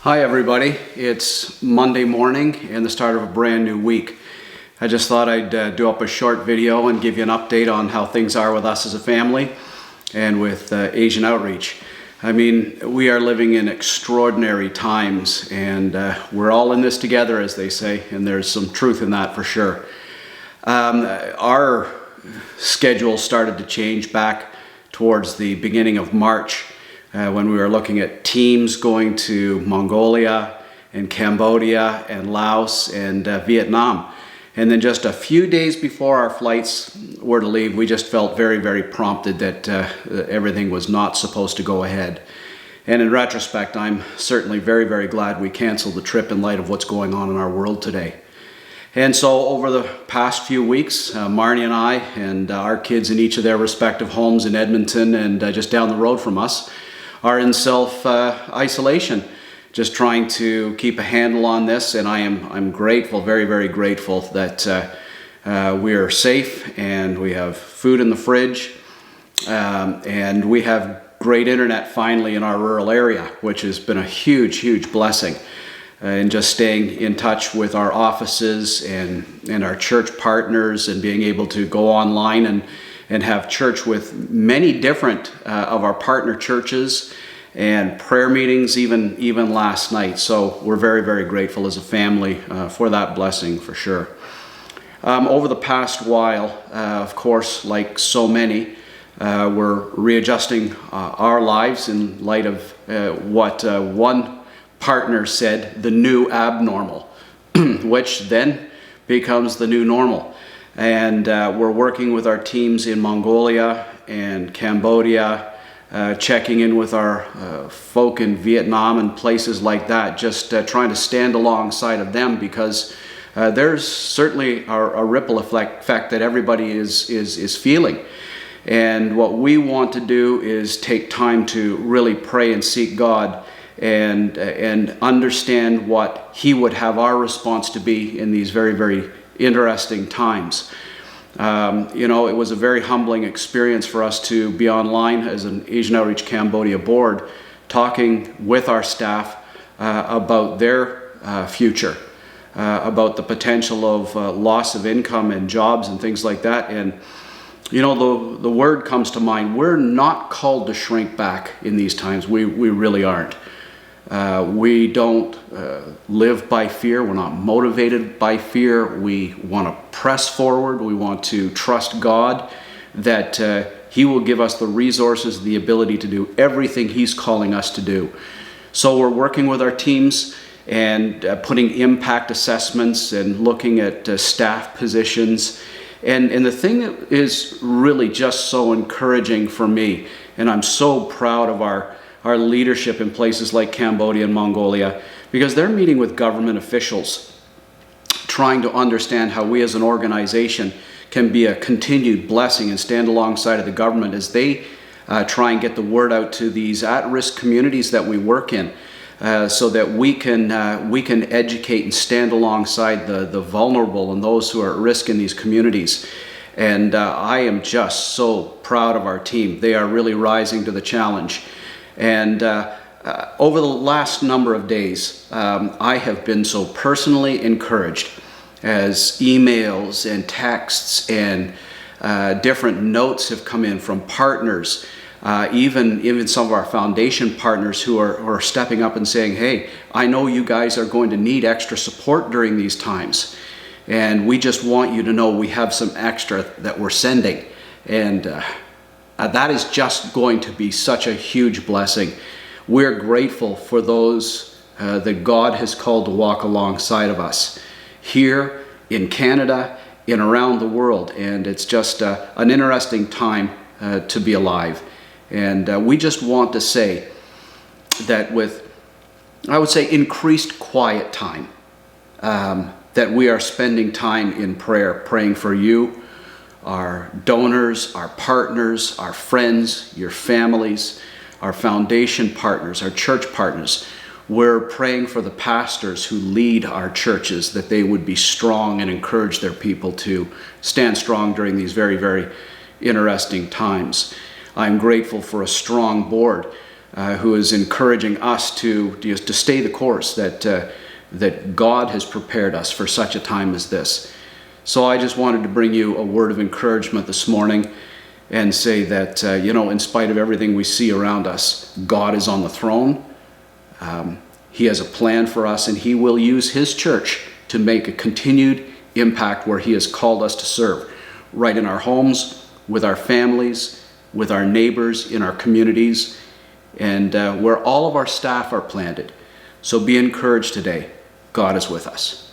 Hi everybody, it's Monday morning and the start of a brand new week. I just thought I'd do up a short video and give you an update on how things are with us as a family and with Asian Outreach. I mean, we are living in extraordinary times and we're all in this together, as they say, and there's some truth in that for sure. Our schedule started to change back towards the beginning of March. When we were looking at teams going to Mongolia and Cambodia and Laos and Vietnam. And then just a few days before our flights were to leave, we just felt very, very prompted that everything was not supposed to go ahead. And in retrospect, I'm certainly very, very glad we canceled the trip in light of what's going on in our world today. And so over the past few weeks, Marnie and I and our kids in each of their respective homes in Edmonton and just down the road from us are in self-isolation, just trying to keep a handle on this. And I'm grateful, very, very grateful that we are safe and we have food in the fridge and we have great internet finally in our rural area, which has been a huge, huge blessing. And just staying in touch with our offices and our church partners and being able to go online and have church with many different of our partner churches and prayer meetings even last night. So we're very, very grateful as a family for that blessing for sure. Over the past while, of course, like so many, we're readjusting our lives in light of what one partner said, the new abnormal, which then becomes the new normal. And we're working with our teams in Mongolia and Cambodia, checking in with our folk in Vietnam and places like that, just trying to stand alongside of them because there's certainly a ripple effect that everybody is feeling. And what we want to do is take time to really pray and seek God and understand what He would have our response to be in these very, very interesting times. You know, it was a very humbling experience for us to be online as an Asian Outreach Cambodia board, talking with our staff about their future, about the potential of loss of income and jobs and things like that. And you know, the word comes to mind, we're not called to shrink back in these times. We really aren't. We don't live by fear. We're not motivated by fear. We want to press forward. We want to trust God that He will give us the resources, the ability to do everything He's calling us to do. So we're working with our teams and putting impact assessments and looking at staff positions. And the thing that is really just so encouraging for me, and I'm so proud of our leadership in places like Cambodia and Mongolia, because they're meeting with government officials, trying to understand how we as an organization can be a continued blessing and stand alongside of the government as they try and get the word out to these at-risk communities that we work in, so that we can educate and stand alongside the vulnerable and those who are at risk in these communities. And I am just so proud of our team. They are really rising to the challenge. And over the last number of days, I have been so personally encouraged as emails and texts and different notes have come in from partners, even some of our foundation partners who are stepping up and saying, hey, I know you guys are going to need extra support during these times. And we just want you to know we have some extra that we're sending. And that is just going to be such a huge blessing. We're grateful for those that God has called to walk alongside of us here in Canada and around the world. And it's just an interesting time to be alive. And we just want to say that with, I would say, increased quiet time, that we are spending time in prayer, praying for you, our donors, our partners, our friends, your families, our foundation partners, our church partners. We're praying for the pastors who lead our churches, that they would be strong and encourage their people to stand strong during these very, very interesting times. I'm grateful for a strong board who is encouraging us to stay the course that God has prepared us for such a time as this. So I just wanted to bring you a word of encouragement this morning and say that, in spite of everything we see around us, God is on the throne. He has a plan for us, and He will use His church to make a continued impact where He has called us to serve, right in our homes, with our families, with our neighbors, in our communities, and where all of our staff are planted. So be encouraged today. God is with us.